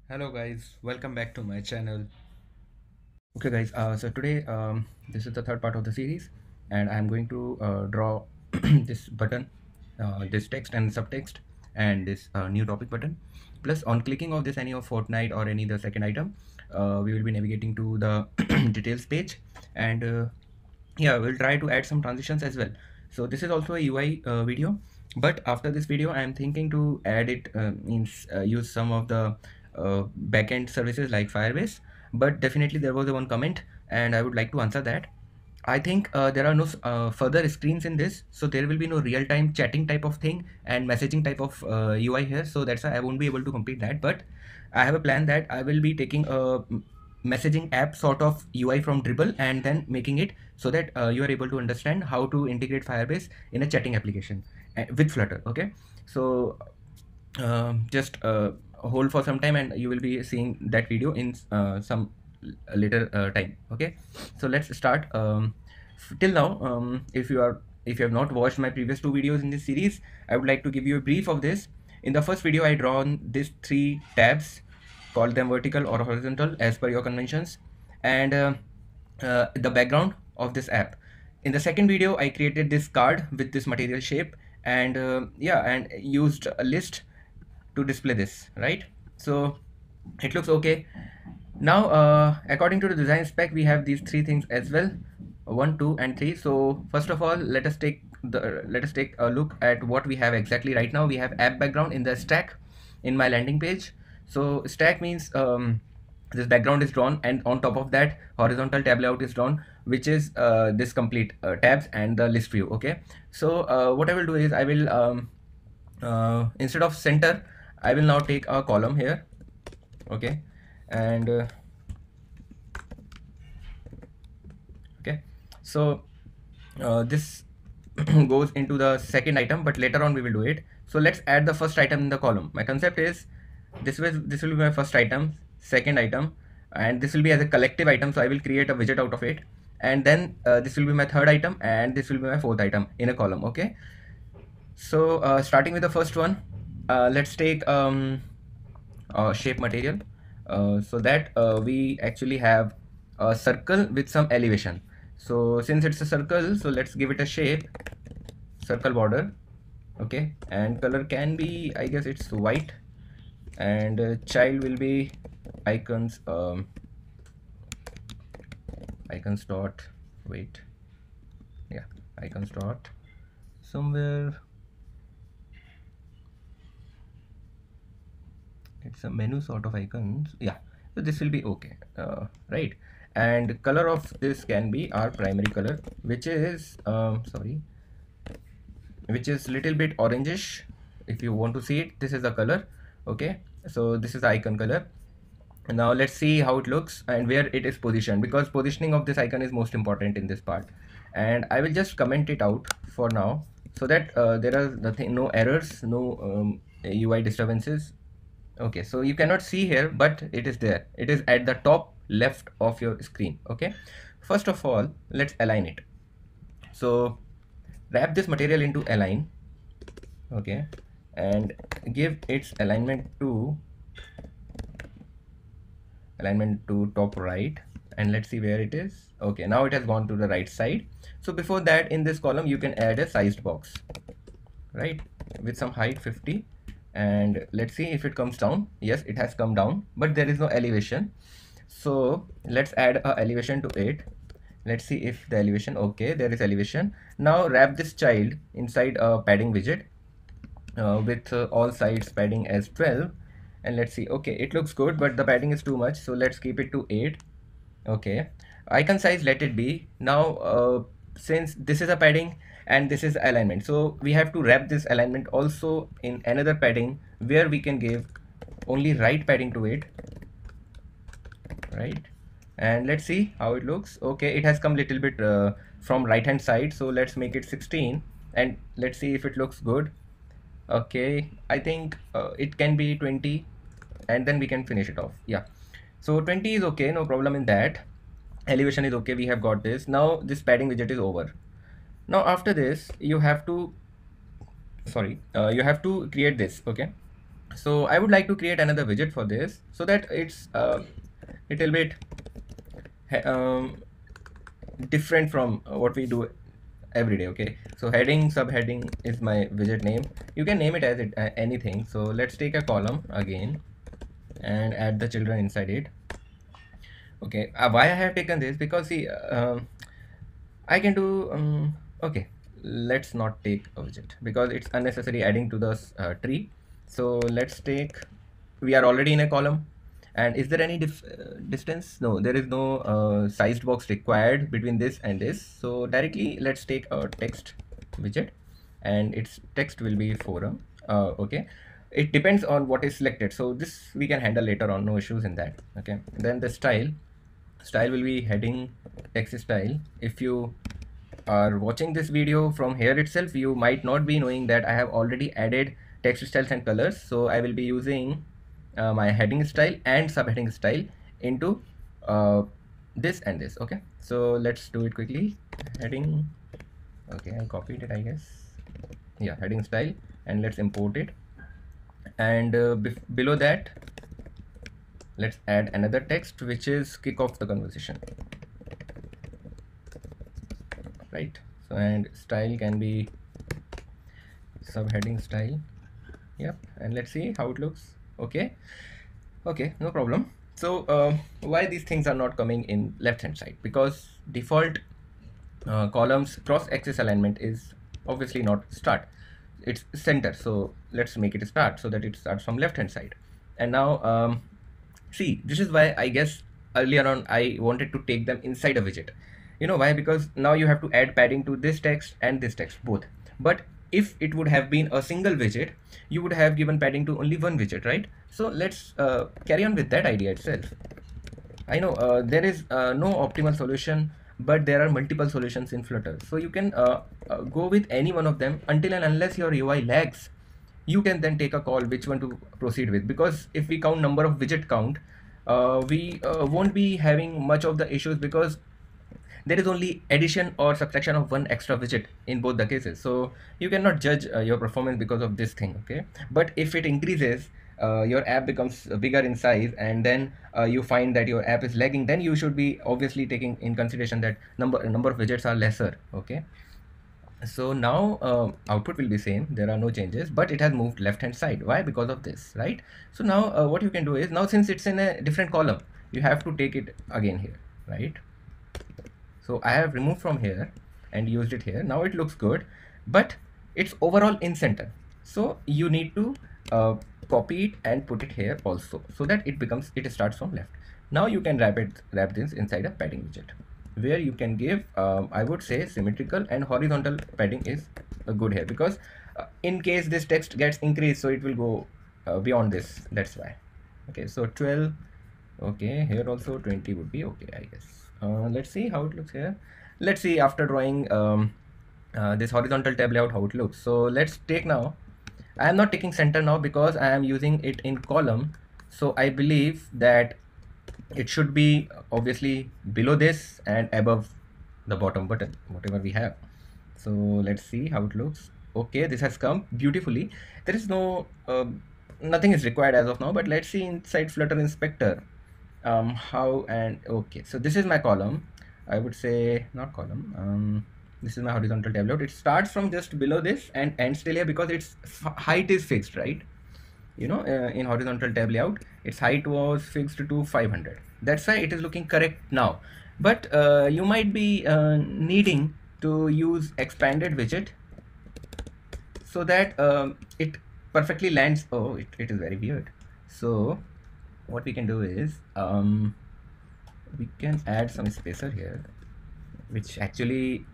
Hello guys, welcome back to my channel. Okay guys, so today this is the third part of the series and I'm going to draw this button, this text and subtext and this new topic button. Plus on clicking of this any of Fortnite or any the second item, we will be navigating to the details page and yeah, we'll try to add some transitions as well. So this is also a UI video, but after this video I'm thinking to add it means use some of the backend services like Firebase. But definitely there was a one comment and I would like to answer that. I think there are no further screens in this, so there will be no real-time chatting type of thing and messaging type of UI here, so that's why I won't be able to complete that. But I have a plan that I will be taking a messaging app sort of UI from Dribble and then making it so that you are able to understand how to integrate Firebase in a chatting application with Flutter. Okay, so just hold for some time and you will be seeing that video in some later time. Okay, so let's start. Till now, if you have not watched my previous two videos in this series, I would like to give you a brief of this. In the first video I drawn these three tabs, call them vertical or horizontal as per your conventions, and the background of this app. In the second video I created this card with this material shape and yeah, and used a list to display this, right? So it looks okay. Now according to the design spec we have these three things as well, 1, 2 and 3. So first of all, let us take a look at what we have exactly right now. We have app background in the stack in my landing page. So stack means this background is drawn and on top of that horizontal tab layout is drawn, which is this complete tabs and the list view. Okay, so what I will do is I will instead of center I will now take a column here. Okay, and okay, so this goes into the second item, but later on we will do it. So let's add the first item in the column. My concept is this will be my first item, second item, and this will be as a collective item, so I will create a widget out of it, and then this will be my third item and this will be my fourth item in a column. Okay, so starting with the first one, let's take shape material, so that we actually have a circle with some elevation. So since it's a circle, so let's give it a shape, circle border. Okay, and color can be, I guess it's white, and child will be icons, icons dot, wait, yeah, icons dot somewhere, it's a menu sort of icons. Yeah, so this will be okay, right? And color of this can be our primary color, which is sorry, which is little bit orangish. If you want to see it, this is the color. Okay, so this is the icon color. And now let's see how it looks and where it is positioned, because positioning of this icon is most important in this part. And I will just comment it out for now so that there are no errors, no UI disturbances. Okay, so you cannot see here, but it is there. It is at the top left of your screen. Okay, first of all, let's align it. So wrap this material into align. Okay, and give its alignment to top right, and let's see where it is. Okay, now it has gone to the right side. So before that, in this column you can add a sized box, right, with some height 50, and let's see if it comes down. Yes, it has come down, but there is no elevation, so let's add a elevation to it. Let's see if the elevation, okay, there is elevation. Now wrap this child inside a padding widget with all sides padding as 12, and let's see. Okay, it looks good, but the padding is too much, so let's keep it to 8. Okay, icon size, let it be. Now since this is a padding and this is alignment, so we have to wrap this alignment also in another padding where we can give only right padding to it, right? And let's see how it looks. Okay, it has come little bit from right hand side, so let's make it 16 and let's see if it looks good. Okay, I think it can be 20 and then we can finish it off. Yeah, so 20 is okay, no problem in that. Elevation is okay, we have got this. Now this padding widget is over. Now after this you have to, sorry, you have to create this. Okay, So I would like to create another widget for this so that it's little bit different from what we do every day. Okay, so heading subheading is my widget name. You can name it as anything. So let's take a column again and add the children inside it. Okay, why I have taken this, because see, I can do okay, let's not take a widget because it's unnecessary adding to the tree. So let's take, we are already in a column, and is there any distance? No, there is no sized box required between this and this. So directly let's take a text widget, and its text will be forum. Okay, it depends on what is selected, so this we can handle later on, no issues in that. Okay, then the style will be heading text style. If you are watching this video from here itself, you might not be knowing that I have already added text styles and colors. So I will be using my heading style and subheading style into this and this. Okay, so let's do it quickly. Heading, okay, I copied it, I guess. Yeah, heading style, and let's import it. And below that, let's add another text which is kick off the conversation, right? So, and style can be subheading style. Yep, and let's see how it looks. Okay, no problem. So why these things are not coming in left hand side? Because default columns cross axis alignment is obviously not start, it's center. So let's make it start so that it starts from left hand side. And now see, this is why I guess earlier on I wanted to take them inside a widget. You know why? Because now you have to add padding to this text and this text both. But if it would have been a single widget, you would have given padding to only one widget, right? So let's carry on with that idea itself. I know there is no optimal solution, but there are multiple solutions in Flutter. So you can go with any one of them until and unless your UI lags. You can then take a call which one to proceed with, because if we count number of widget count, we won't be having much of the issues, because there is only addition or subtraction of one extra widget in both the cases. So you cannot judge your performance because of this thing. Okay, but if it increases, your app becomes bigger in size, and then you find that your app is lagging, then you should be obviously taking in consideration that number of widgets are lesser. Okay, so now output will be same, there are no changes, but it has moved left hand side. Why? Because of this, right? So now what you can do is, now since it's in a different column, you have to take it again here, right? So I have removed from here and used it here. Now it looks good, but it's overall in center. So you need to copy it and put it here also, so that it starts from left. Now you can wrap this inside a padding widget, where you can give I would say symmetrical and horizontal padding is good here, because in case this text gets increased, so it will go beyond this, that's why. Okay, so 12, okay, here also 20 would be okay, I guess. Let's see how it looks here. Let's see after drawing this horizontal tab layout how it looks. So let's take now, I am not taking center now because I am using it in column. So I believe that it should be obviously below this and above the bottom button, whatever we have. So let's see how it looks. Okay, this has come beautifully. There is no nothing is required as of now, but let's see inside Flutter inspector how. And okay, so this is my column, I would say, not column, this is my horizontal tab layout. It starts from just below this and ends till here, because its height is fixed, right? You know, in horizontal tab layout, its height was fixed to 500. That's why it is looking correct now. But you might be needing to use expanded widget so that it perfectly lands. Oh, it is very weird. So what we can do is we can add some spacer here, which actually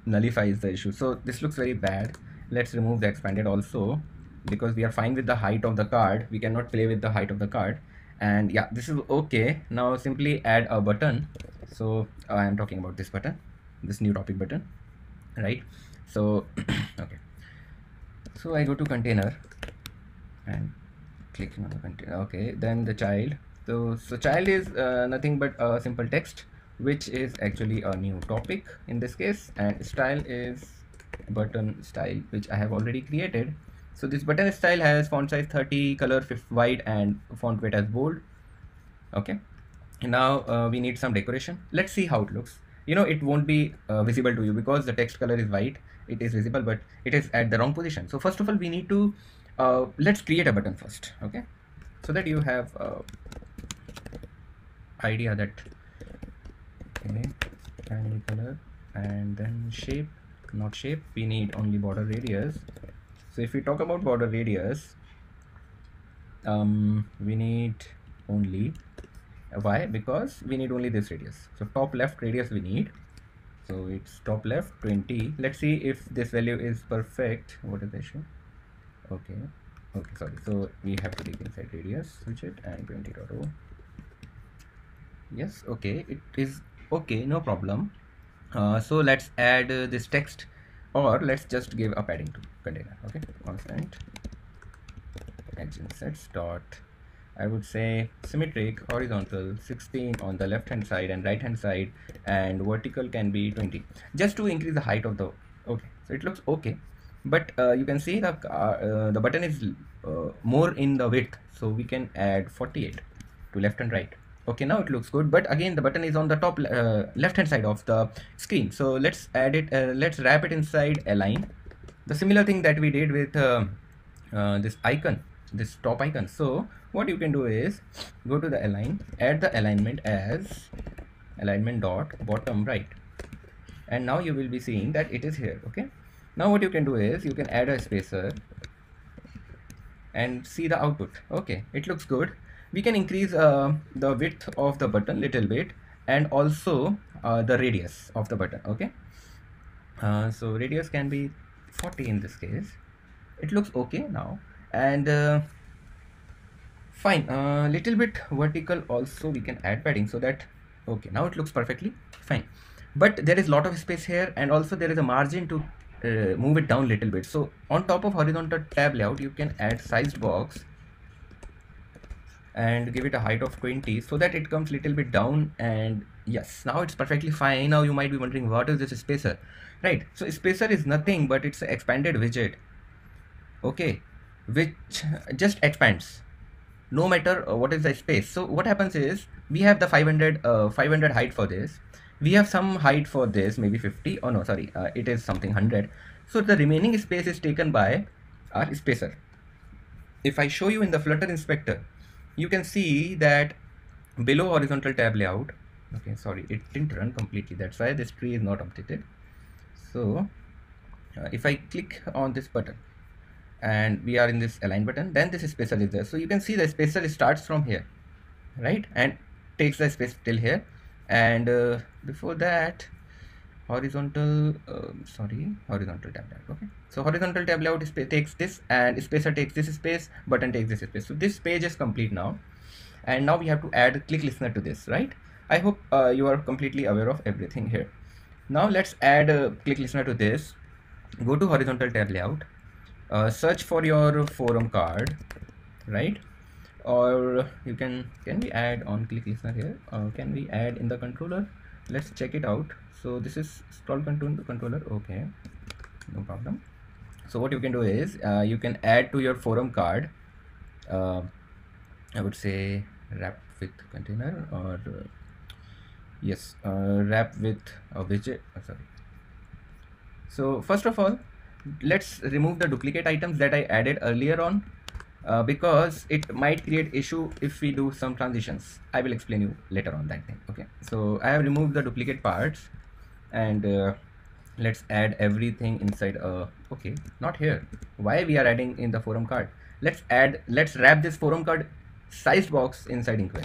nullifies the issue. So this looks very bad. Let's remove the expanded also, because we are fine with the height of the card. We cannot play with the height of the card. And yeah, this is okay. Now simply add a button. So I am talking about this button, this new topic button, right? So okay, so I go to container and clicking on the container. Okay, then the child. So child is nothing but a simple text, which is actually a new topic in this case, and style is button style, which I have already created. So this button style has font size 30, color white, and font weight as bold. Okay. Now we need some decoration. Let's see how it looks. It won't be visible to you because the text color is white. It is visible, but it is at the wrong position. So first of all, we need to let's create a button first. Okay, so that you have idea that okay, primary color and then shape, not shape. We need only border radius. So if we talk about border radius, we need only why? Because we need only this radius. So top left radius we need. So it's top left 20. Let's see if this value is perfect. What is the issue? Okay. Okay, sorry. So we have to take inside radius, widget, and 20.0. Yes, okay. It is okay, no problem. So let's add this text, or let's just give a padding to container. Okay, constant engine sets dot, I would say symmetric horizontal 16 on the left hand side and right hand side, and vertical can be 20, just to increase the height of the. Okay, so it looks okay, but you can see the button is more in the width, so we can add 48 to left and right. Okay, now it looks good, but again the button is on the top left hand side of the screen. So let's add it, let's wrap it inside align, the similar thing that we did with this icon, this top icon. So what you can do is go to the align, add the alignment as alignment dot bottom right, and now you will be seeing that it is here. Okay, now what you can do is you can add a spacer and see the output. Okay, it looks good. We can increase the width of the button little bit, and also the radius of the button. Okay, so radius can be 40 in this case. It looks okay now, and fine. Little bit vertical also we can add padding, so that okay, now it looks perfectly fine. But there is a lot of space here, and also there is a margin to move it down little bit. So on top of horizontal tab layout, you can add sized box and give it a height of 20, so that it comes little bit down. And yes, now it's perfectly fine. Now you might be wondering, what is this spacer, right? So spacer is nothing but it's an expanded widget, okay, which just expands no matter what is the space. So what happens is we have the 500 height for this, we have some height for this, maybe 50. Oh no, sorry, it is something 100. So the remaining space is taken by our spacer. If I show you in the Flutter inspector, you can see that below horizontal tab layout, okay, sorry, it didn't run completely, that's why this tree is not updated. So if I click on this button and we are in this align button, then this spacer is there. So you can see the spacer starts from here, right, and takes the space till here. And before that, horizontal horizontal tab layout. Okay, so horizontal tab layout takes this, and spacer takes this space, button takes this space. So this page is complete now, and now we have to add click listener to this, right? I hope you are completely aware of everything here. Now let's add click listener to this. Go to horizontal tab layout, search for your forum card, right? Or you can we add on click listener here? Can we add in the controller? Let's check it out. So this is scroll controller. Okay, no problem. So what you can do is you can add to your forum card, I would say wrap with container, or yes, wrap with a widget. Sorry. So first of all, let's remove the duplicate items that I added earlier on, because it might create issue if we do some transitions. I will explain you later on that thing. Okay, so I have removed the duplicate parts, and let's add everything inside. Okay, not here. Why we are adding in the forum card? Let's wrap this forum card sized box inside inkwell.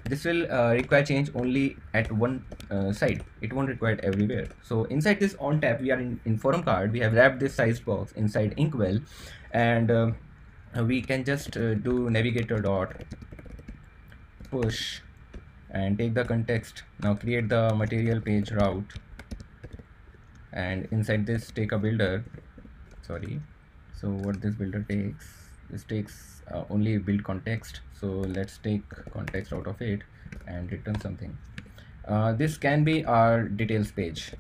This will require change only at one side. It won't require it everywhere. So inside this on tab, we are in forum card. We have wrapped this sized box inside inkwell, and we can just do navigator dot push and take the context. Now create the material page route, and inside this take a builder. Sorry, so what this builder takes, this takes only build context. So let's take context out of it and return something. This can be our details page.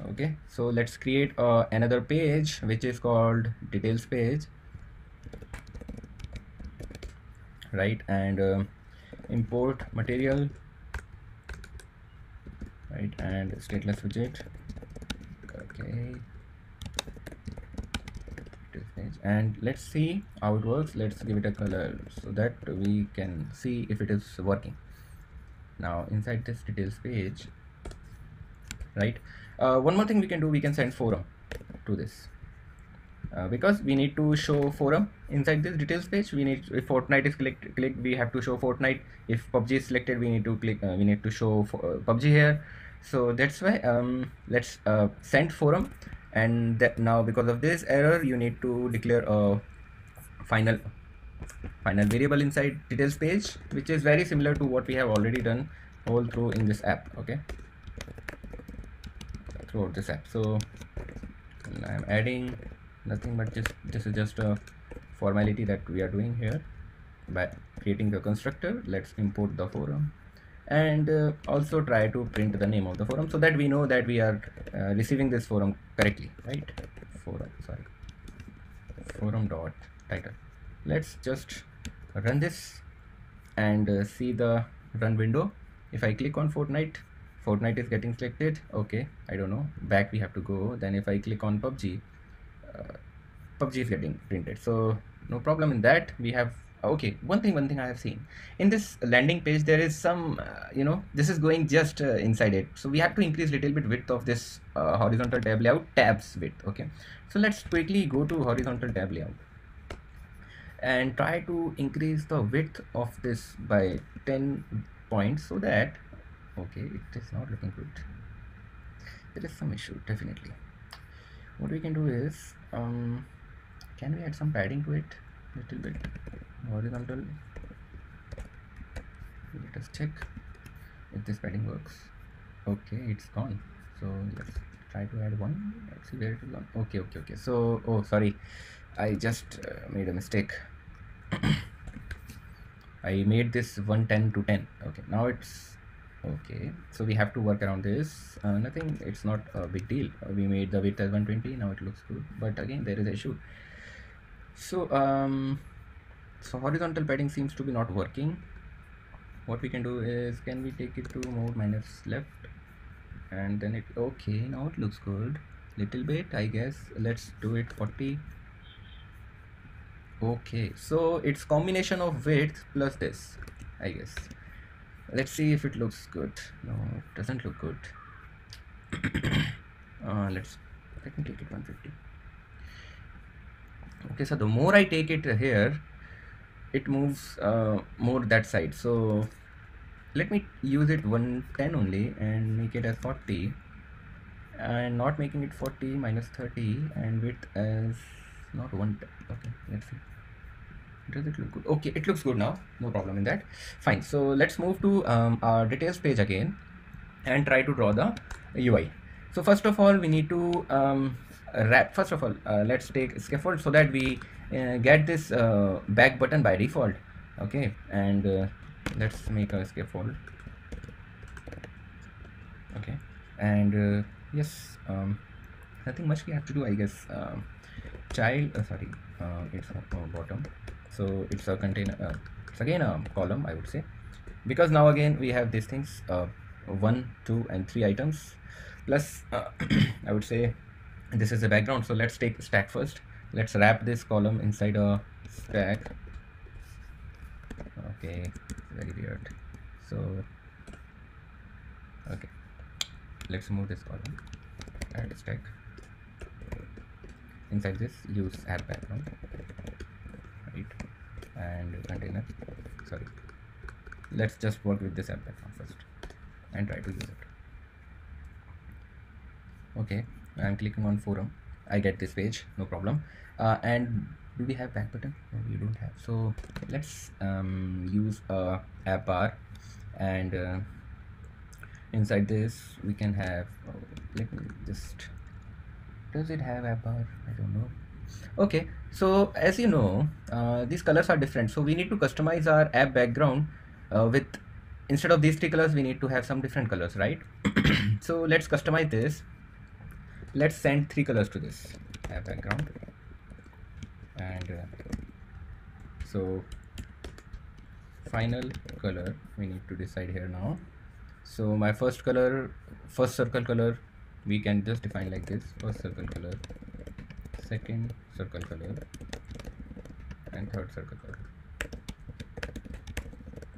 Okay, so let's create another page which is called details page, right? And import material, right? And stateless widget. Okay, details page, and let's see how it works. Let's give it a color so that we can see if it is working. Now inside this details page, right, one more thing we can do, we can send forum to this, because we need to show forum inside this details page. We need, if Fortnite is clicked, we have to show Fortnite. If PUBG is selected, we need to click, we need to show PUBG here. So that's why let's send forum. And that, now because of this error, you need to declare a final variable inside details page, which is very similar to what we have already done all through in this app. Okay, throughout this app. So I'm adding nothing but just, this is just a formality that we are doing here by creating the constructor. Let's import the forum, and also try to print the name of the forum so that we know that we are receiving this forum correctly, right? Forum dot title. Let's just run this and see the run window. If I click on Fortnite is getting selected. Okay, I don't know, back we have to go. Then if I click on PUBG, PUBG is getting printed, so no problem in that. We have, okay, one thing I have seen in this landing page, there is some this is going just inside it, so we have to increase little bit width of this horizontal tab layout, tabs width. Okay, so let's quickly go to horizontal tab layout and try to increase the width of this by 10 points, so that, okay, it is not looking good. There is some issue definitely. What we can do is, can we add some padding to it little bit, horizontal? Let us check if this padding works. Okay, it's gone. So let's try to add one. Let's see where it is gone. Okay. So, oh sorry, I just made a mistake. I made this 110 to 10. Okay, now it's okay. So we have to work around this. Nothing, it's not a big deal. We made the width as 120. Now it looks good, but again there is an issue. So so horizontal padding seems to be not working. What we can do is, can we take it to mode -left, and then it, okay, now it looks good little bit, I guess. Let's do it 40. Okay, so it's combination of width plus this, I guess. Let's see if it looks good. No, it doesn't look good. Let me take it 150. Okay, so the more I take it here, it moves more that side. So let me use it 110 only and make it as 40, and not making it 40 -30, and width as not 110. Okay, let's see. Does it look good? Okay, it looks good now, no problem in that. Fine, so let's move to our details page again and try to draw the UI. So first of all, we need to wrap. First of all, let's take scaffold so that we get this back button by default. Okay, and let's make a scaffold. Okay, and yes, nothing much we have to do, I guess. Child, sorry, it's bottom, so it's a container, it's again a column, I would say, because now again we have these things, 1, 2 and 3 items plus I would say this is the background. So let's take stack first. Let's wrap this column inside a stack. Okay, very weird. So okay, let's move this column, add stack. Inside this, use add background, right, and container. Sorry, let's just work with this add background first and try to use it. Okay, I'm clicking on forum, I get this page, no problem. And do we have back button? No, we don't have. So let's use a app bar, and inside this we can have, let me just, does it have app bar? I don't know. Okay, so as you know, these colors are different, so we need to customize our app background with, instead of these 3 colors, we need to have some different colors, right? So let's customize this. let's send 3 colors to this app background. And so final color we need to decide here now. So my first circle color, we can just define like this: first circle color, second circle color, and third circle color,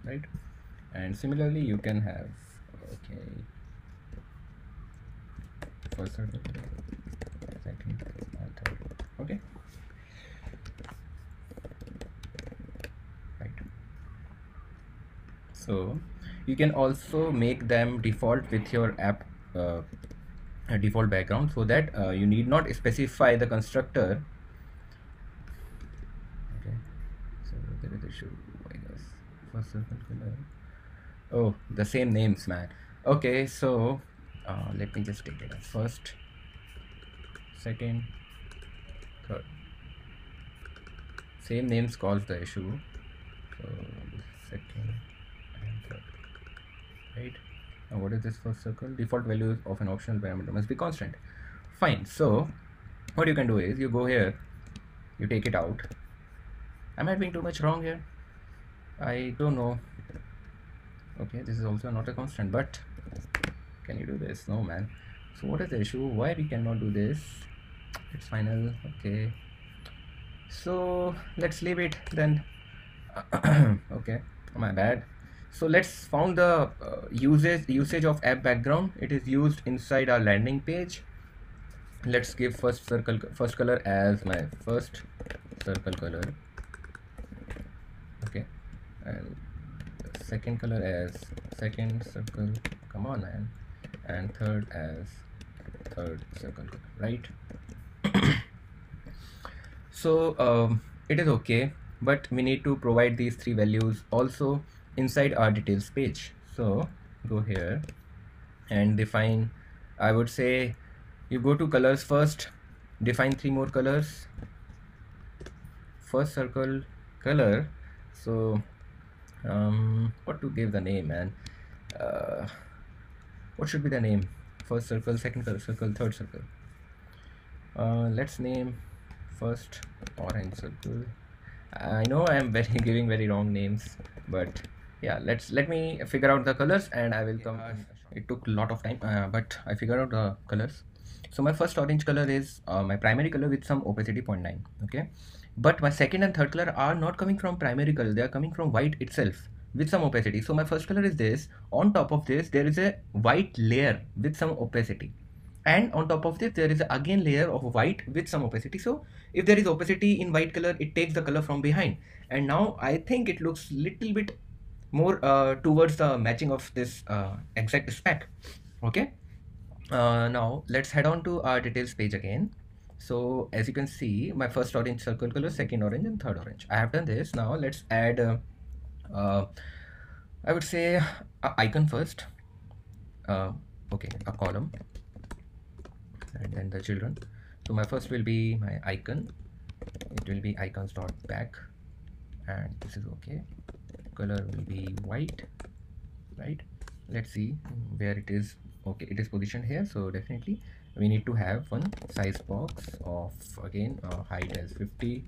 right? And similarly you can have, okay, first circle color, second and third. Okay, right. So you can also make them default with your app default background, so that you need not specify the constructor. Okay, so there is issue, I guess. First circle color, oh, the same names, man. Okay, so let me just take it as first, second, third. Same names cause the issue. So second and third, right? Now what is this first circle? Default value of an optional parameter must be constant. Fine. So what you can do is you go here, you take it out. Am I doing too much wrong here? I don't know. Okay, this is also not a constant, but can you do this? No, man. So what is the issue? Why we cannot do this? It's final. Okay, so let's leave it then. Okay, my bad. So let's found the usage of app background. It is used inside our landing page. Let's give first color as my first circle color. Okay, and second color as second circle, come on, man, and third as third circle color, right? So it is okay, but we need to provide these 3 values also inside our details page. So go here and define, I would say you go to colors first, define 3 more colors. First circle color, so what to give the name, man? What should be the name? First circle, second circle, third circle. Let's name first orange circle. I know I am giving very wrong names, but yeah, let me figure out the colors and I will come. It took a lot of time, but I figured out the colors. So my first orange color is my primary color with some opacity 0.9. Okay, but my second and third color are not coming from primary color, they are coming from white itself with some opacity. So my first color is this. On top of this there is a white layer with some opacity, and on top of this there is again layer of white with some opacity. So if there is opacity in white color, it takes the color from behind, and now I think it looks little bit more towards the matching of this exact spec. Okay, now let's head on to our details page again. So as you can see, my first orange circle color, second orange, and third orange. I have done this. Now let's add I would say a icon first. Okay, a column, and then the children. So my first will be my icon. It will be icons.back, and this is okay. Color will be white, right? Let's see where it is. Okay, it is positioned here, so definitely we need to have one size box of, again, height as 50.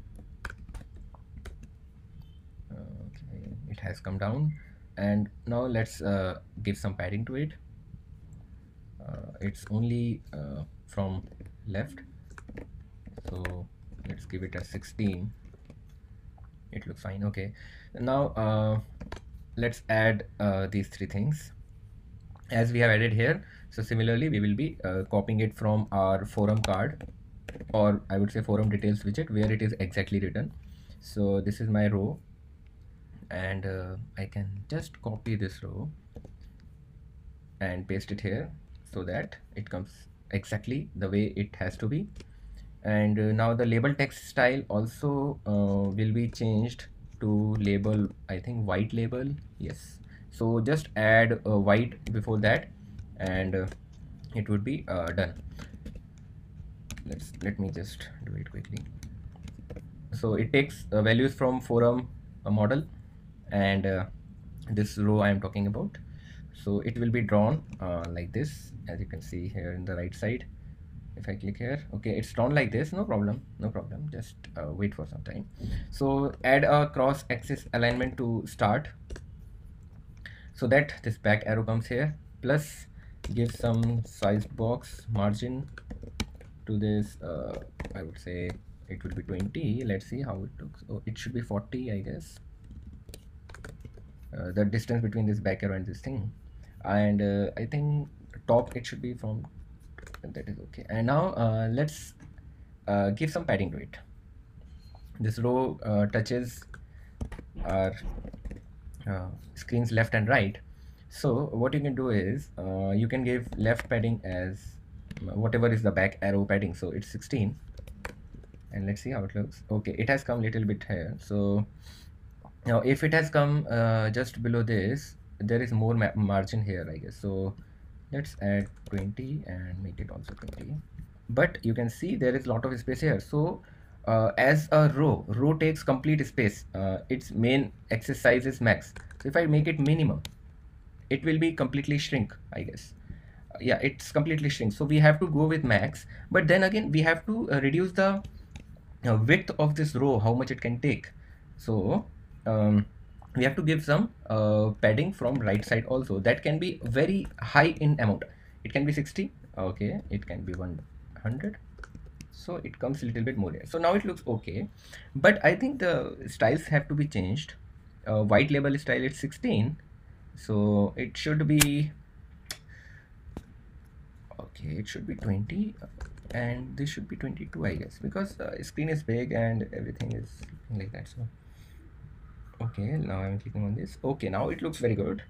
Okay, it has come down, and now let's give some padding to it. It's only from left, so let's give it a 16. It looks fine. Okay, now let's add these 3 things as we have added here. So similarly we will be copying it from our forum card, or I would say forum details widget, where it is exactly written. So this is my row, and I can just copy this row and paste it here so that it comes exactly the way it has to be. And now the label text style also will be changed to label, I think, white label. Yes, so just add white before that, and it would be done. Let me just do it quickly. So it takes values from forum model, and this row I am talking about. So it will be drawn like this, as you can see here in the right side. If I click here, okay, it's drawn like this. No problem, no problem, just wait for some time. So add a cross axis alignment to start, so that this back arrow comes here, plus give some sized box margin to this. I would say it will be 20. Let's see how it looks. Oh, it should be 40, I guess. The distance between this back arrow and this thing, and I think top it should be from, that is okay. And now let's give some padding to it. This row touches our screens left and right. So what you can do is you can give left padding as whatever is the back arrow padding, so it's 16. And let's see how it looks. Okay, it has come a little bit here. So now if it has come just below this, there is more margin here, I guess. So let's add 20 and make it also 20. But you can see there is a lot of space here. So as a row takes complete space. Its main axis size is max. So if I make it minimum, it will be completely shrink, I guess. Yeah, it's completely shrink. So we have to go with max, but then again we have to reduce the width of this row, how much it can take. So we have to give some padding from right side also. That can be very high in amount. It can be 60. Okay, it can be 100. So it comes a little bit more here. So now it looks okay, but I think the styles have to be changed. White label style is 16, so it should be okay, it should be 20, and this should be 22, I guess, because screen is big and everything is like that. So okay, now I'm clicking on this. Okay, now it looks very good.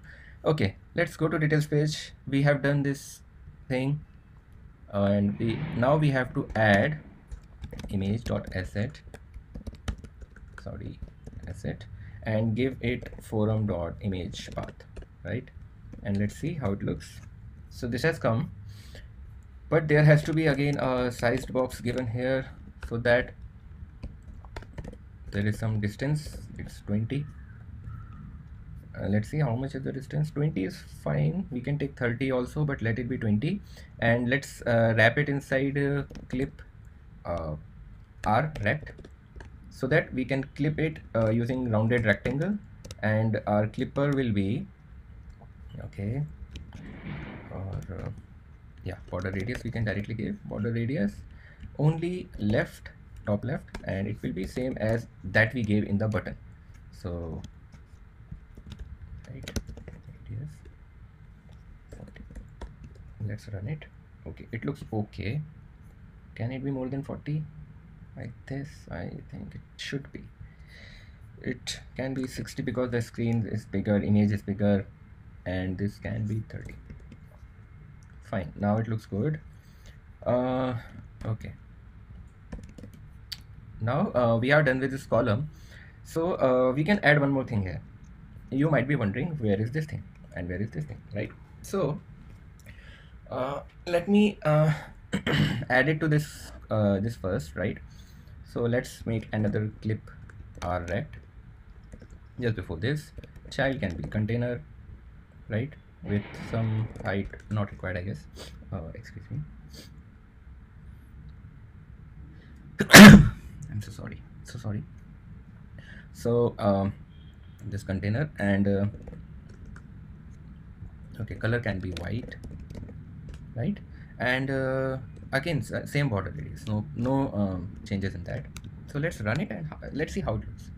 Okay, let's go to details page. We have done this thing, and now we have to add image.asset, sorry, asset, and give it forum.image path, right? And let's see how it looks. So this has come, but there has to be again a sized box given here, so that there is some distance. It's 20. Let's see how much is the distance. 20 is fine, we can take 30 also, but let it be 20. And let's wrap it inside clip r rect, so that we can clip it using rounded rectangle, and our clipper will be okay, or yeah, border radius we can directly give. Border radius only left, top left, and it will be same as that we gave in the button. So right, radius 40. Let's run it. Okay, it looks okay. Can it be more than 40? Like this, I think it should be. It can be 60 because the screen is bigger, image is bigger, and this can be 30. Fine, now it looks good. Okay, now we are done with this column. So we can add one more thing here. You might be wondering, where is this thing and where is this thing, right? So let me add it to this this first, right? So let's make another clip r rect. Just before this, child can be container, right, with some height not required, I guess. Excuse me. I'm so sorry, so sorry. So this container, and okay, color can be white, right? And again, same border radius, no changes in that. So let's run it and let's see how it looks.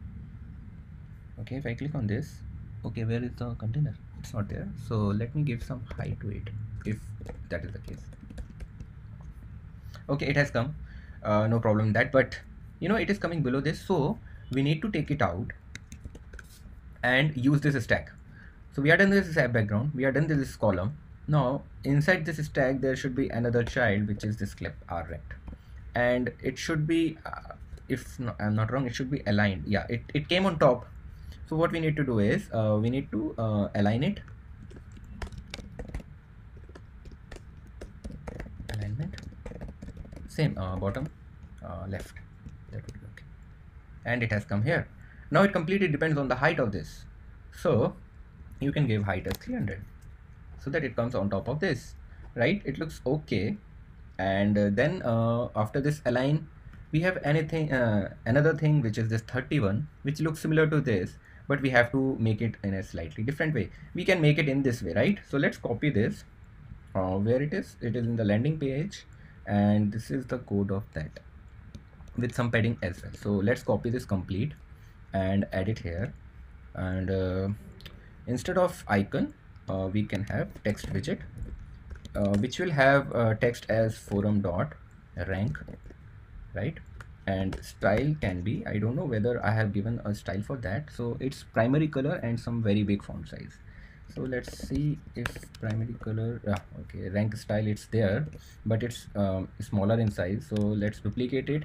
Okay, if I click on this, okay, where is the container? It's not there. So let me give some height to it, if that is the case. Okay, it has come, no problem in that, but you know, it is coming below this, so we need to take it out and use this stack. So we are done with this background, we are done with this column. Now inside this stack there should be another child, which is this clip r rect, and it should be if no, I'm not wrong, it should be aligned. Yeah, it came on top. So what we need to do is we need to align it. Alignment, same bottom left, that would be okay. And it has come here. Now it completely depends on the height of this. So you can give height as 300, so that it comes on top of this, right? It looks okay. And then after this align, we have anything another thing, which is this 31, which looks similar to this, but we have to make it in a slightly different way. We can make it in this way, right? So let's copy this. Where it is in the landing page, and this is the code of that with some padding as well. So let's copy this complete and add it here. And instead of icon, we can have text widget, which will have text as forum dot rank, right? And style can be, I don't know whether I have given a style for that, so it's primary color and some very big font size. So let's see if primary color, okay, rank style, it's there, but it's smaller in size. So let's duplicate it.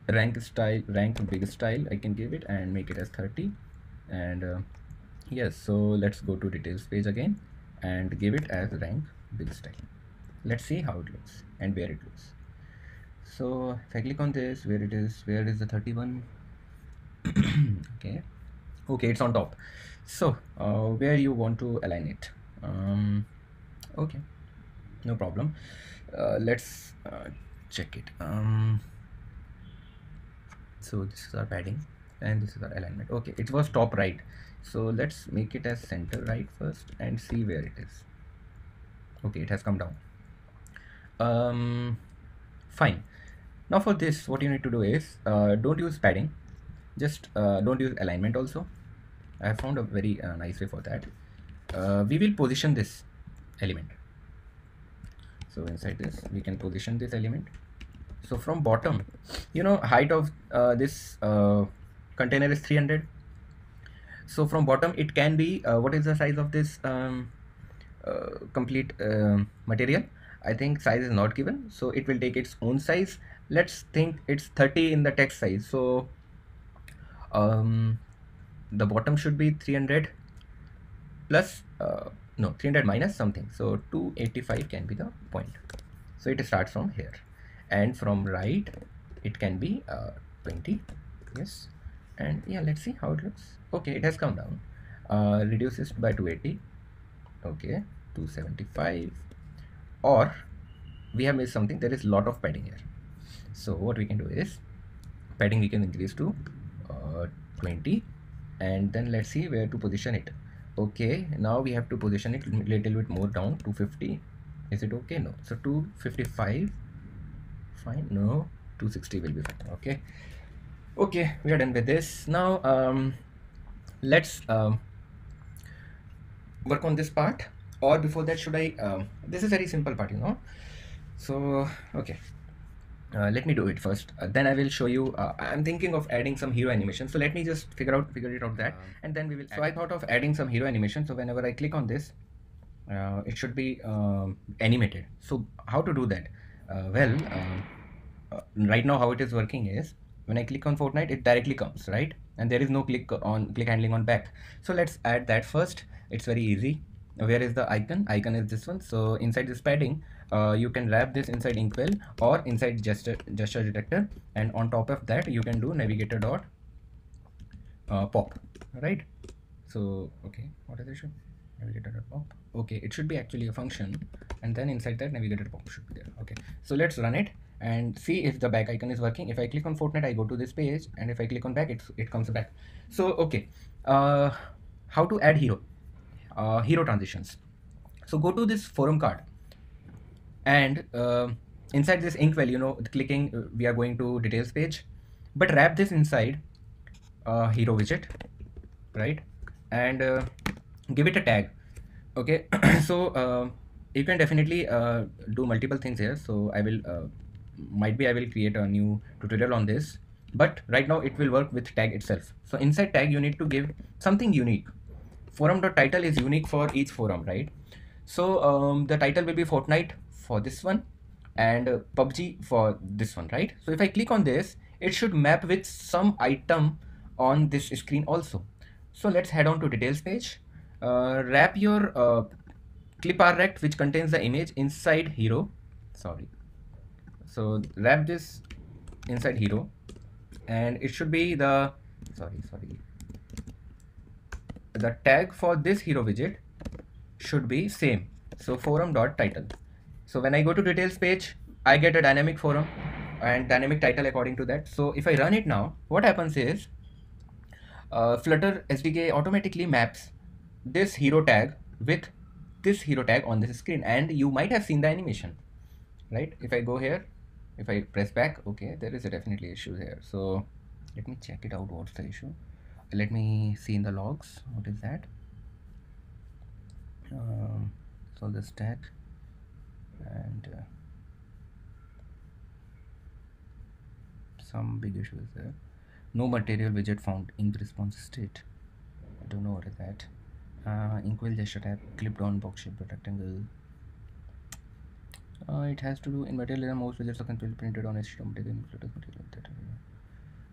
Rank style, rank big style, I can give it and make it as 30. And yes, so let's go to details page again and give it as rank big style. Let's see how it looks and where it looks. So if I click on this, where is the 31? Okay, it's on top. So where you want to align it? Okay, no problem. Let's check it. So this is our padding and this is our alignment. Okay, it was top right, so let's make it as center right first and see where it is. Okay, it has come down. Fine. Now for this, what you need to do is don't use padding, just don't use alignment also. I have found a very nice way for that. We will position this element. So inside this we can position this element. So from bottom, you know, height of this container is 300. So from bottom it can be what is the size of this complete material? I think size is not given, so it will take its own size. Let's think it's 30 in the text size. So the bottom should be 300 plus no, 300 minus something, so 285 can be the point. So it starts from here, and from right it can be 20. Yes, and yeah, let's see how it looks. Okay, it has come down. Reduces by 280. Okay, 275. Or we have missed something. There is a lot of padding here. So what we can do is padding we can increase to 20, and then let's see where to position it. Okay, now we have to position it a little bit more down. 250. Is it okay? No. So 255. Fine. No. 260 will be fine. Okay. Okay, we are done with this. Now let's work on this part. Or before that, should I this is very simple part, you know. So okay, let me do it first, then I will show you. I'm thinking of adding some hero animation, so let me just figure it out that, and then we will so I thought of adding some hero animation. So whenever I click on this, it should be animated. So how to do that? Right now how it is working is, when I click on Fortnite, it directly comes, right? And there is no click handling on back. So let's add that first. It's very easy. Where is the icon? Icon is this one. So inside this padding, you can wrap this inside inkwell or inside gesture detector, and on top of that you can do navigator dot pop, right? So okay, what is it? Navigator dot pop. Okay, it should be actually a function, and then inside that navigator pop should be there. Okay, so let's run it and see if the back icon is working. If I click on Fortnite, I go to this page, and if I click on back, it comes back. So okay, how to add hero transitions? So go to this forum card, and inside this inkwell, you know, clicking, we are going to details page, but wrap this inside hero widget, right? And give it a tag. Okay. So you can definitely do multiple things here. So I will might be I will create a new tutorial on this, but right now it will work with tag itself. So inside tag you need to give something unique. Forum.title is unique for each forum, right? So the title will be Fortnite for this one, and PUBG for this one, right? So if I click on this, it should map with some item on this screen also. So let's head on to details page. Wrap your clip rect, which contains the image, inside hero. Sorry. So wrap this inside hero, and it should be the tag for this hero widget should be same. So forum.title. So when I go to details page, I get a dynamic forum and dynamic title according to that. So if I run it now, what happens is Flutter SDK automatically maps this hero tag with this hero tag on this screen, and you might have seen the animation, right? If I go here, if I press back, okay, there is a definitely issue here. So let me check it out. What's the issue? Let me see in the logs. What is that? So the stack and some big issues there. No material widget found in the response state. I don't know what is that. Inkwell gesture tab, clipped on box shape rectangle. It has to do in material layer. Most widgets are completely printed on HTML material.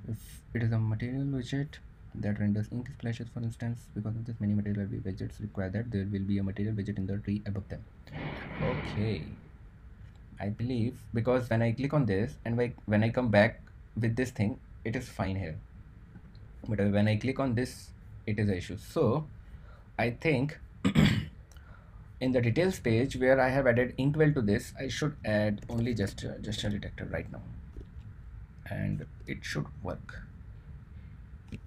If it is a material widget that renders ink splashes, for instance, because of this, many material widgets require that there will be a material widget in the tree above them. Okay, I believe because when I click on this and when I come back with this thing, it is fine here, but when I click on this, it is an issue. So I think in the details page where I have added inkwell to this, I should add only gesture detector right now, and it should work. It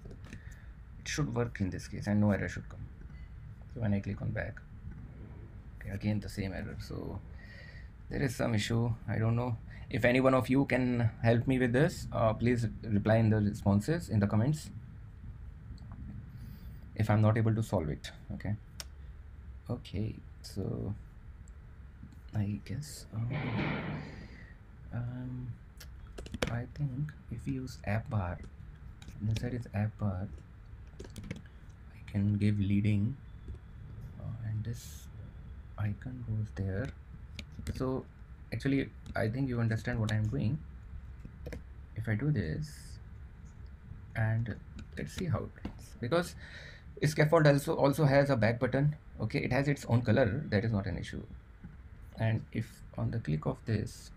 should work in this case and no error should come. So when I click on back, okay, again the same error. So there is some issue. I don't know if any one of you can help me with this. Please reply in the responses in the comments if I'm not able to solve it. Okay, so I guess I think if we use app bar, inside its app bar I can give leading and this icon goes there. So actually I think you understand what I'm doing. If I do this and let's see how it looks, because Scaffold also has a back button. Okay, it has its own color, that is not an issue. And if on the click of this,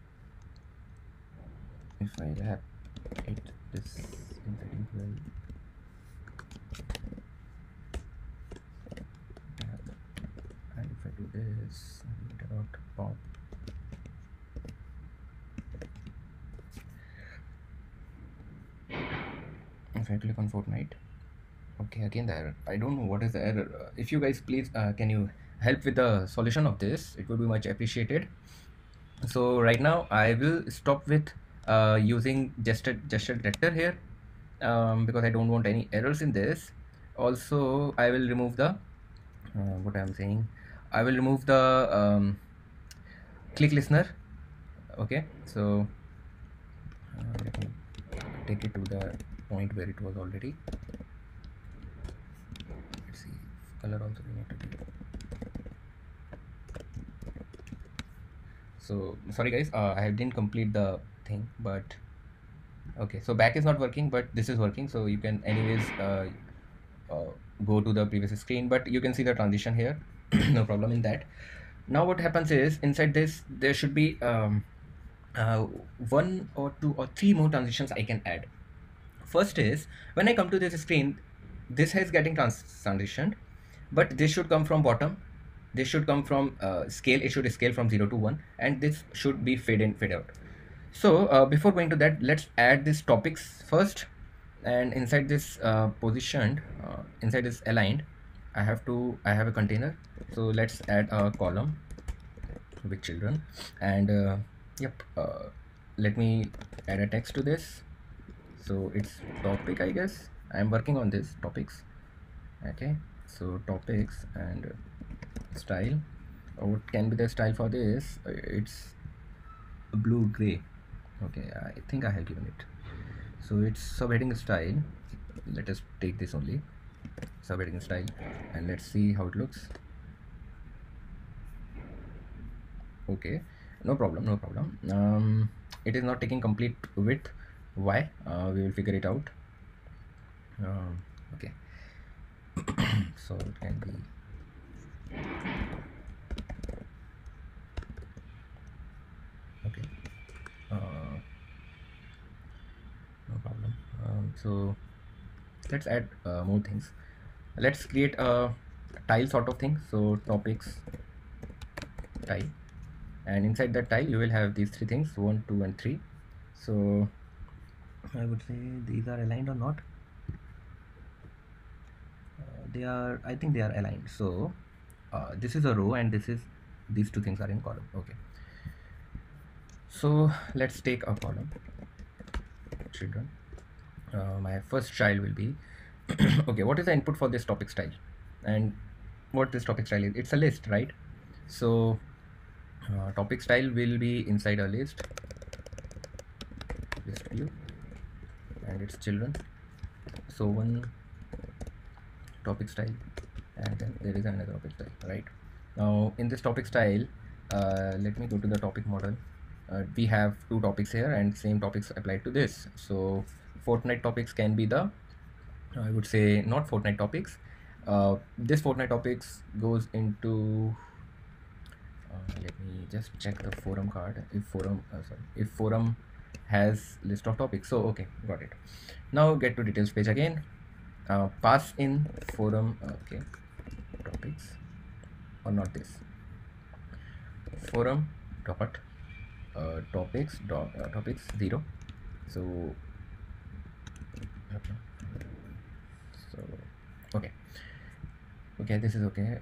if I wrap it this inside inkwell, and if I do this dot pop, if I click on Fortnite, okay, again the error. I don't know what is the error. If you guys please can you help with the solution of this, it would be much appreciated. So right now I will stop with using gesture detector here because I don't want any errors in this. Also I will remove the what I'm saying, I will remove the click listener. Okay, so let me take it to the point where it was already. Let's see, color also we need to do. So sorry guys, I didn't complete the thing, but okay, so back is not working but this is working, so you can anyways go to the previous screen, but you can see the transition here. No problem in that. Now what happens is inside this there should be one or two or three more transitions I can add. First is when I come to this screen, this is getting transitioned, but this should come from bottom. This should come from scale. It should scale from 0 to 1, and this should be fade in, fade out. So before going to that, let's add these topics first. And inside this positioned, inside this aligned, I have a container. So let's add a column with children, and yep, let me add a text to this. So it's topic, I guess. I'm working on this topics. Okay, so topics and style. What can be the style for this? It's blue gray. Okay, I think I have given it. So it's subheading style. Let us take this only, subheading style, and let's see how it looks. Okay, no problem. It is not taking complete width. Why? We will figure it out. Okay. So it can be okay. No problem. So let's add more things. Let's create a tile sort of thing. So topics tile. and inside that tile you will have these three things, 1, 2 and 3. So I would say these are aligned or not. They are, I think they are aligned. So this is a row and these two things are in column. Okay, so let's take a column, children. My first child will be okay, what is the input for this topic style? And what this topic style is, it's a list, right? So topic style will be inside a list view, and it's children. So one topic style, and then there is another topic style, right? Now in this topic style, let me go to the topic model. We have two topics here and same topics applied to this. So Fortnite topics can be the, I would say, not Fortnite topics. This Fortnite topics goes into let me just check the forum card, if forum has list of topics. So okay, got it. Now get to details page again. Pass in forum, okay, topics, or not this, forum dot topics 0. So okay, this is okay.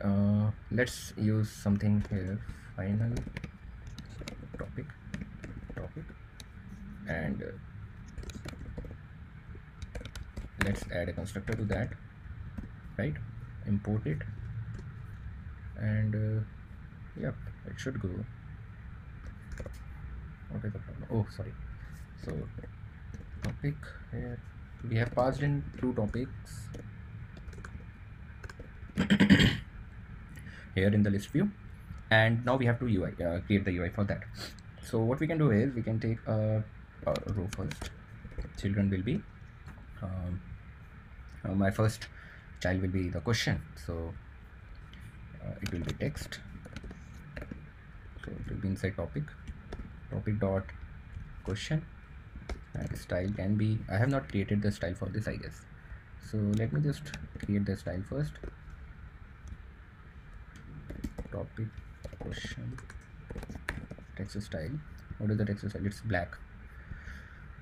Let's use something here, final topic, and let's add a constructor to that, right? Import it, and yep, it should go. What is the problem? Oh, sorry. So topic, here we have passed in two topics here in the list view, and now we have to UI, create the UI for that. So what we can do is we can take a row first. Children will be my first child will be the question, so it will be text. So it will be inside topic dot question, and style can be, I have not created the style for this, I guess. So let me just create the style first. Topic question text style. What is the text style? It's black.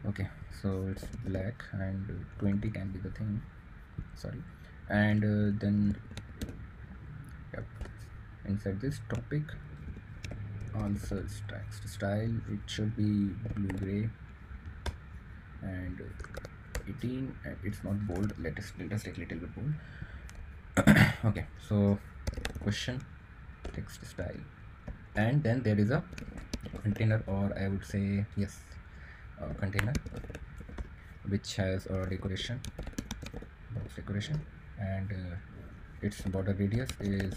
Okay, so it's black, and 20 can be the thing, sorry. And then yep, inside this topic answers text style, it should be blue gray and 18, and it's not bold. Let us take little bit bold. Okay, so question text style, and then there is a container, or I would say, yes, container, which has a decoration, box decoration, and its border radius is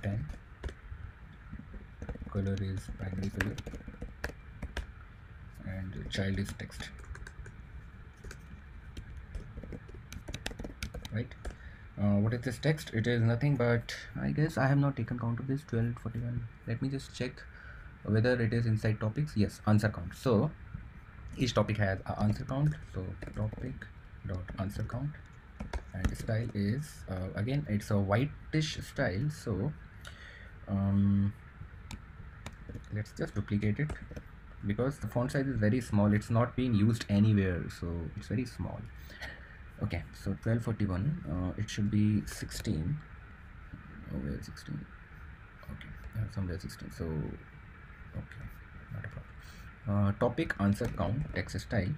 10, color is primary color, and child is text, right? What is this text? It is nothing but, I guess I have not taken count of this, 1241. Let me just check whether it is inside topics. Yes, answer count. So each topic has an answer count. So topic dot answer count, and style is again, it's a whitish style. So let's just duplicate it, because the font size is very small, it's not being used anywhere, so it's very small. Okay, so 1241, it should be 16. Oh, where is 16? Okay, somewhere 16. So okay, not a problem. Topic answer count text style,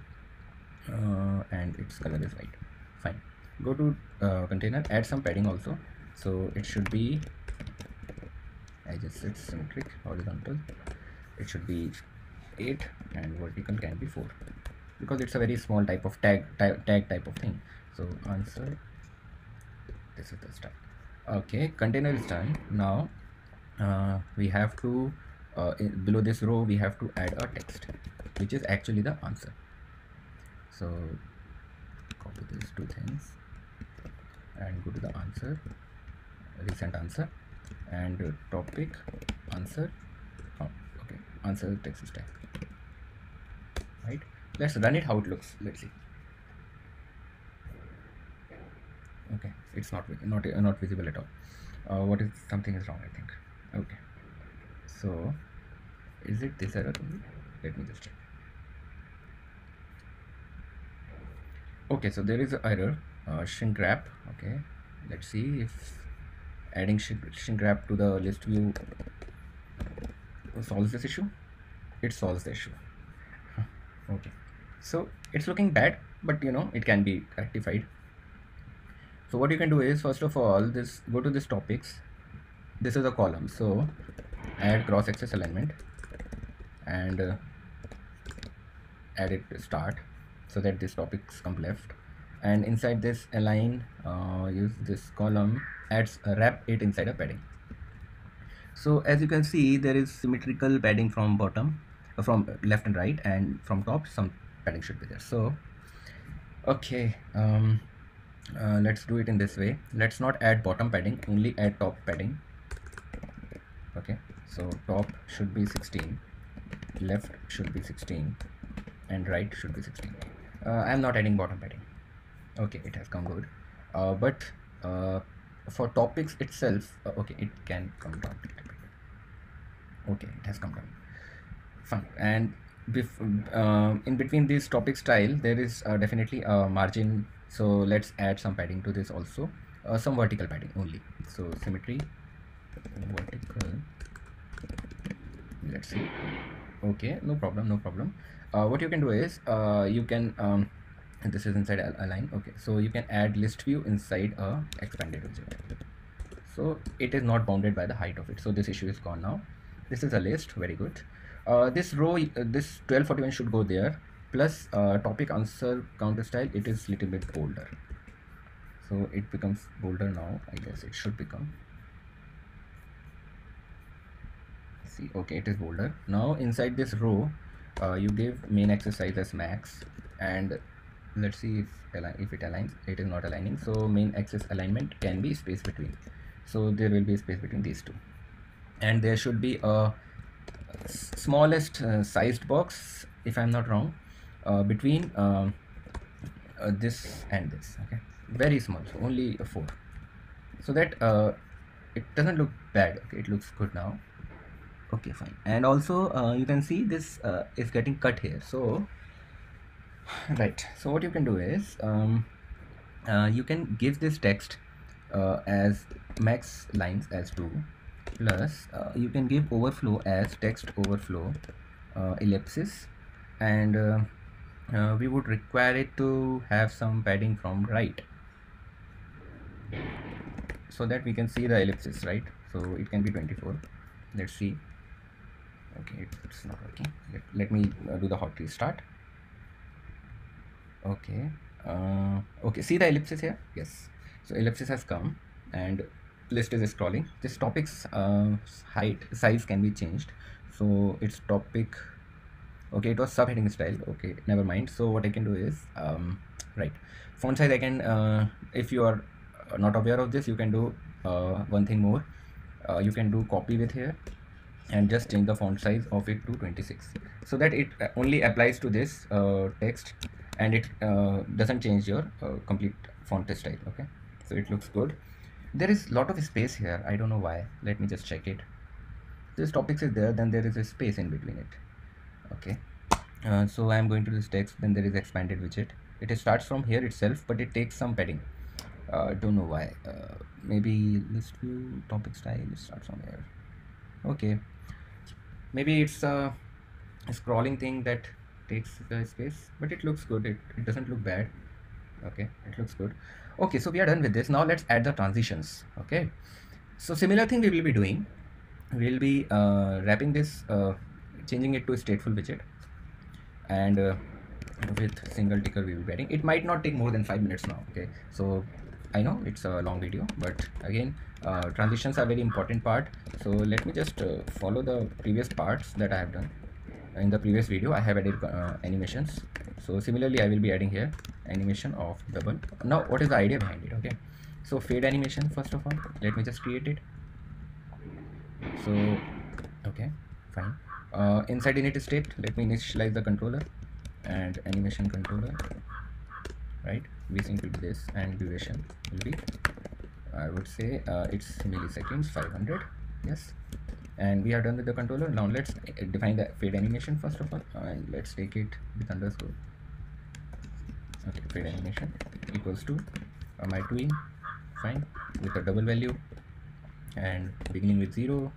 and its color is white. Fine. Go to container, add some padding also. So it should be, I just said symmetric, horizontal. It should be 8, and vertical can be 4, because it's a very small type of tag type of thing. So answer, this is the style. Okay, container is done. Now we have to below this row we have to add a text, which is actually the answer. So copy these two things and go to the answer, recent answer, and topic answer. Oh, okay, answer text style, right? Let's run it, how it looks. Let's see. Okay, it's not visible at all. What is something is wrong, I think. Okay, so is it this error only? Let me just check. Okay, so there is an error, shrink wrap. Okay, let's see if adding shrink wrap to the list view solves this issue. It solves the issue. Okay, so it's looking bad, but you know it can be rectified. So what you can do is, first of all, this go to this topics. This is a column, so add cross axis alignment and add it to start, so that this topics come left, and inside this align, use this column, adds wrap it inside a padding. So as you can see, there is symmetrical padding from bottom, from left and right, and from top some padding should be there. So okay, let's do it in this way. Let's not add bottom padding, only add top padding. Okay, so top should be 16, left should be 16, and right should be 16. I'm not adding bottom padding. Okay, it has come good, but for topics itself, okay, it can come down. Okay, it has come down. Fine. And in between this topic style, there is definitely a margin. So let's add some padding to this also, some vertical padding only. So symmetry, vertical. Let's see. Okay, no problem, no problem. What you can do is, you can this is inside align. Okay, so you can add list view inside a expanded widget. So it is not bounded by the height of it. So this issue is gone now. This is a list, very good. This row, this 1241 should go there. Plus topic answer counter style, it is little bit bolder. So it becomes bolder now. I guess it should become. See, okay, it is bolder. Now inside this row, you give main axis size as max, and let's see if it aligns. It is not aligning, so main axis alignment can be space between. So there will be a space between these two, and there should be a smallest sized box, if I'm not wrong, between this and this. Okay, very small, so only 4, so that it doesn't look bad. Okay, it looks good now. Okay, fine. And also you can see this is getting cut here. So right, so what you can do is, you can give this text as max lines as 2, plus you can give overflow as text overflow ellipsis, and we would require it to have some padding from right, so that we can see the ellipsis, right? So it can be 24. Let's see. Okay, it's not working. Let me do the hot restart. Okay, okay, see the ellipsis here? Yes, so ellipsis has come and list is scrolling. This topic's height size can be changed, so it's topic. Okay, it was subheading style. Okay, never mind. So what I can do is, right, font size I can, if you are not aware of this, you can do one thing more. You can do copy with here and just change the font size of it to 26, so that it only applies to this text, and it doesn't change your complete font style. Okay, so it looks good. There is a lot of space here. I don't know why. Let me just check it. This topics is there, then there is a space in between it. Okay, so I am going to this text, then there is expanded widget. It starts from here itself, but it takes some padding. Don't know why. Maybe list view topic style, it starts from here. Okay, maybe it's a scrolling thing that takes the space, but it looks good. It doesn't look bad. Okay, it looks good. Okay, so we are done with this. Now let's add the transitions. Okay, so similar thing we will be doing. We'll be wrapping this, changing it to a stateful widget, and with single ticker we will be adding. It might not take more than 5 minutes now. Okay, so I know it's a long video, but again, transitions are very important part. So let me just follow the previous parts that I have done. In the previous video I have added animations, so similarly I will be adding here animation of double. Now what is the idea behind it? Okay, so fade animation, first of all, let me just create it. So okay, fine. Inside init state, let me initialize the controller and animation controller, right? Vsync will be this, and duration will be, I would say it's milliseconds 500. Yes, and we are done with the controller. Now let's define the fade animation first of all, and let's take it with underscore. Okay, fade animation equals to my doing fine with a double value and beginning with 0,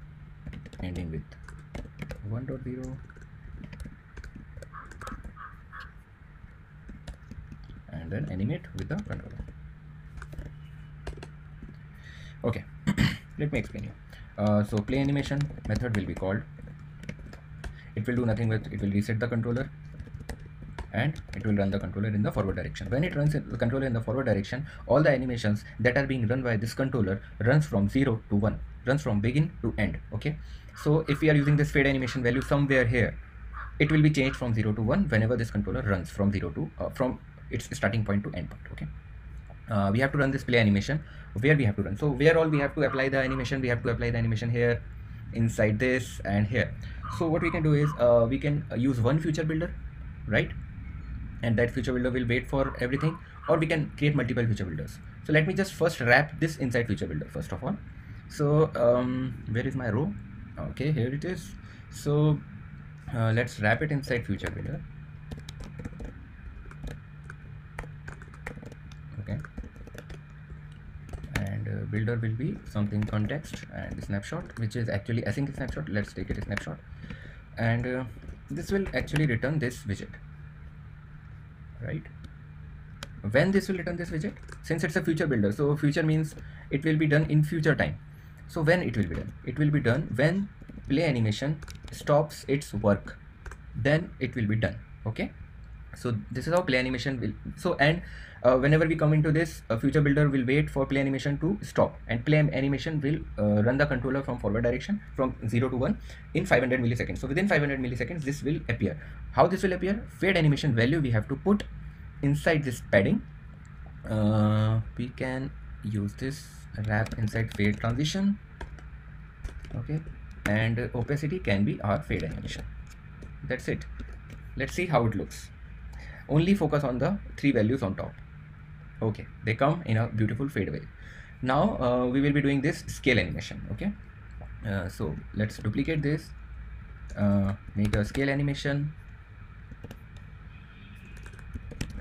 ending with 1.0, and then animate with the controller. Okay, let me explain you. So play animation method will be called. It will do nothing but it will reset the controller and it will run the controller in the forward direction. When it runs the controller in the forward direction, all the animations that are being run by this controller runs from 0 to 1, runs from begin to end. Okay, so if we are using this fade animation value somewhere here, it will be changed from 0 to 1 whenever this controller runs from 0 to from its starting point to end point. Okay, we have to run this play animation where we have to run. So where all we have to apply the animation, we have to apply the animation here, inside this, and here. So what we can do is we can use one feature builder, right? And that feature builder will wait for everything, or we can create multiple feature builders. So let me just first wrap this inside feature builder first of all. So where is my row? Okay, here it is. So let's wrap it inside feature builder. Okay, and builder will be something context and snapshot, which is actually async snapshot. Let's take it a snapshot, and this will actually return this widget, right? When this will return this widget, since it's a future builder, so future means it will be done in future time. So when it will be done, it will be done when play animation stops its work, then it will be done. Okay, so this is how play animation will. So and whenever we come into this, future builder will wait for play animation to stop, and play animation will run the controller from forward direction from 0 to 1 in 500 milliseconds. So within 500 milliseconds this will appear. How this will appear? Fade animation value we have to put inside this padding. We can use this wrap inside fade transition. Okay, and opacity can be our fade animation. That's it. Let's see how it looks. Only focus on the 3 values on top. Okay, they come in a beautiful fade away. Now we will be doing this scale animation. Okay, so let's duplicate this, make a scale animation,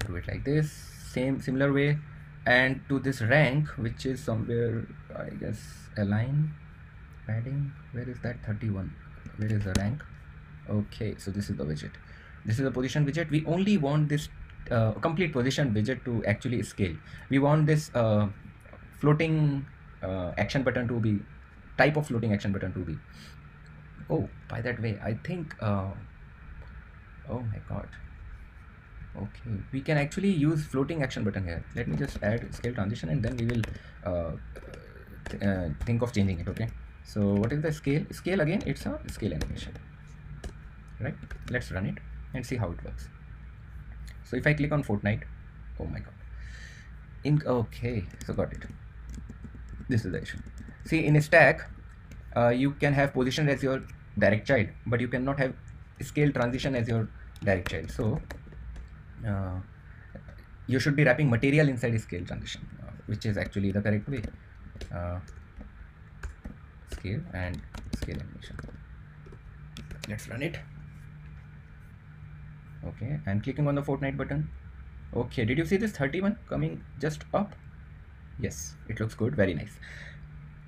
do it like this, similar way, and to this rank, which is somewhere, I guess, align padding. Where is that? 31. Where is the rank? Okay, so this is the widget. This is the position widget. We only want this complete position widget to actually scale. We want this floating action button to be type of floating action button to be. Oh, by that way, I think oh my god. Okay, we can actually use floating action button here. Let me just add scale transition, and then we will think of changing it. Okay, so what is the scale again? It's a scale animation, right? Let's run it and see how it works. So if I click on Fortnite, oh my god, okay, so got it. This is the issue. See, in a stack you can have position as your direct child, but you cannot have scale transition as your direct child. So you should be wrapping material inside a scale transition, which is actually the correct way. Scale and scale animation. Let's run it. Okay, I'm clicking on the Fortnite button. Okay, did you see this 31 coming just up? Yes, it looks good, very nice.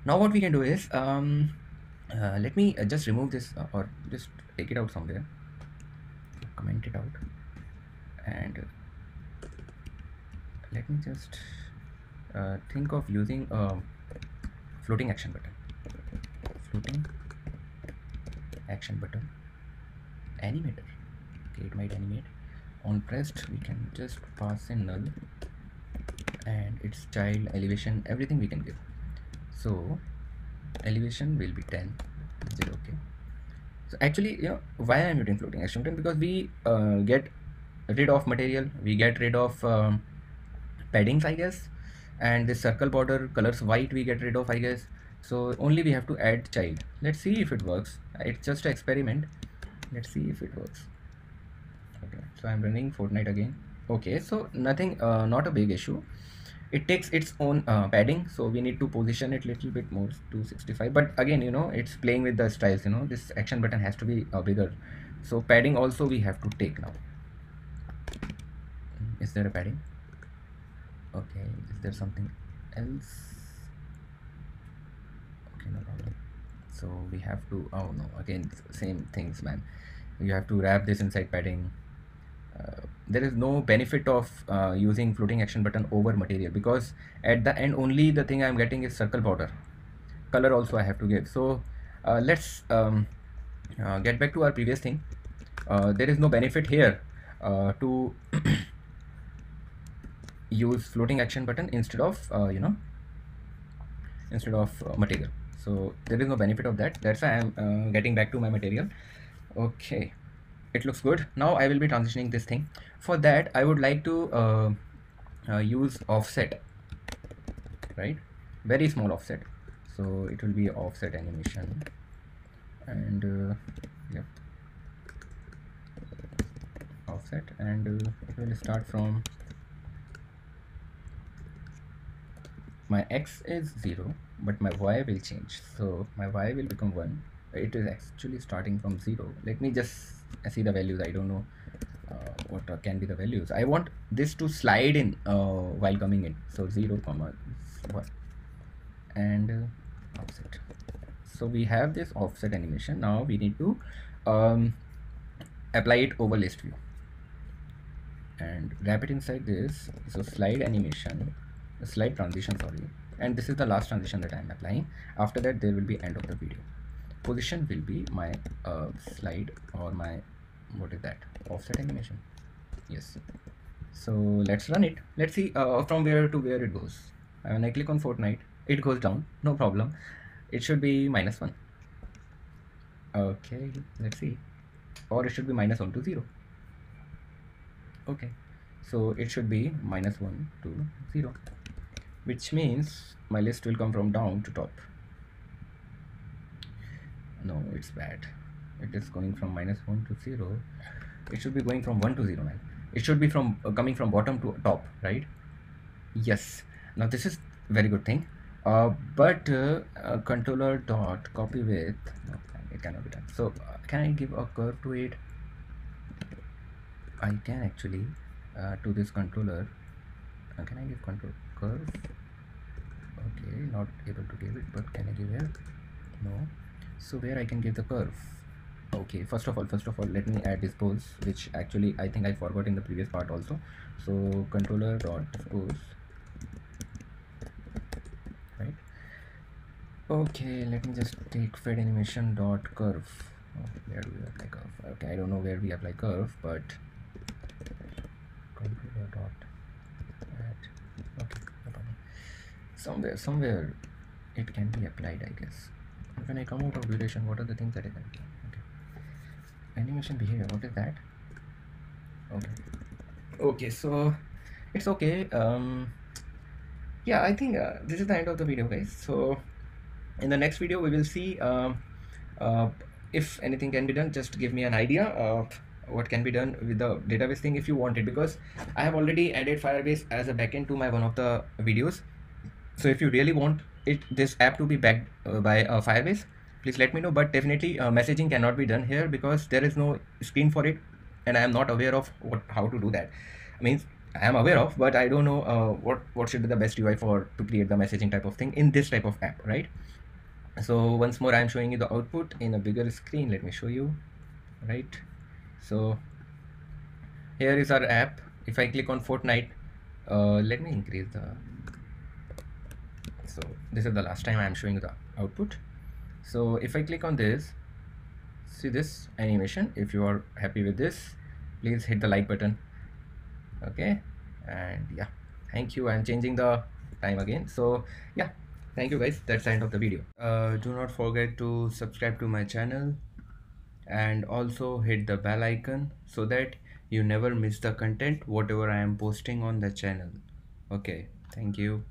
Now what we can do is let me just remove this or just take it out somewhere, comment it out, and let me just think of using a floating action button. Floating action button animator. Okay, it might animate. On pressed, we can just pass in null, and its child, elevation, everything we can give. So elevation will be 10, 0. Okay, so actually, you know why I'm using floating action button? Because we get rid of material, we get rid of paddings, I guess, and this circle border colors white we get rid of, I guess. So only we have to add child. Let's see if it works. It's just an experiment. Let's see if it works. Okay, so I'm running Fortnite again. Okay, so nothing, not a big issue. it takes its own padding, so we need to position it little bit more to 65. But again, you know, it's playing with the styles, you know, this action button has to be bigger, so padding also we have to take now. Is there a padding? Okay, is there something else? Okay, no problem. So we have to, oh no, again same things, man. You have to wrap this inside padding. There is no benefit of using floating action button over material, because at the end only the thing I'm getting is circle border. Color also I have to give. So let's get back to our previous thing. There is no benefit here to use floating action button instead of you know, instead of material. So there is no benefit of that. That's why I'm getting back to my material. Okay, it looks good. Now I will be transitioning this thing. For that I would like to use offset, right? Very small offset. So it will be offset animation, and yep, offset, and it will start from, my x is 0 but my y will change, so my y will become 1. It is actually starting from 0. Let me just see the values. I don't know what can be the values. I want this to slide in while coming in, so 0 comma 1 and offset. So we have this offset animation. Now we need to apply it over list view and wrap it inside this. So slide animation, slide transition, sorry, and this is the last transition that I am applying. After that there will be end of the video. Position will be my slide, or my, what is that, offset animation. Yes. So let's run it. Let's see from where to where it goes. When I click on Fortnite, it goes down, no problem. It should be -1. Okay, let's see. Or it should be -1 to 0. Okay, so it should be -1 to 0, which means my list will come from down to top. No, it's bad. It is going from -1 to 0. It should be going from 1 to 0, man. It should be from coming from bottom to top, right? Yes. Now this is very good thing. But controller dot copy with, no, it cannot be done. So can I give a curve to it? I can actually to this controller. Can I give control curve? Okay, not able to give it, but can I give here? No. So where I can give the curve? Okay, first of all let me add this pose, which actually I think I forgot in the previous part also. So controller dot pose, right? Okay, let me just take fed animation dot curve. Oh, where do we apply curve? Okay, I don't know where we apply curve, but controller dot add. Okay, no problem. Somewhere it can be applied, I guess. When I come out of duration, what are the things that I can do? Okay, animation behavior, what is that? Okay, so it's okay. Yeah, I think this is the end of the video, guys. So in the next video we will see uh, if anything can be done. Just give me an idea of what can be done with the database thing if you want it, because I have already added Firebase as a backend to my one of the videos. So if you really want this app to be backed by Firebase, please let me know. But definitely messaging cannot be done here because there is no screen for it, and I am not aware of how to do that. I mean, I am aware of, but I don't know what should be the best UI for to create the messaging type of thing in this type of app, right? So once more I am showing you the output in a bigger screen. Let me show you, right? So here is our app. If I click on Fortnite, let me increase the, so this is the last time I am showing you the output. So if I click on this, see this animation. If you are happy with this, please hit the like button. Okay, and yeah, thank you. I'm changing the time again. So yeah, thank you guys. That's the end of the video. Do not forget to subscribe to my channel and also hit the bell icon so that you never miss the content whatever I am posting on the channel. Okay, thank you.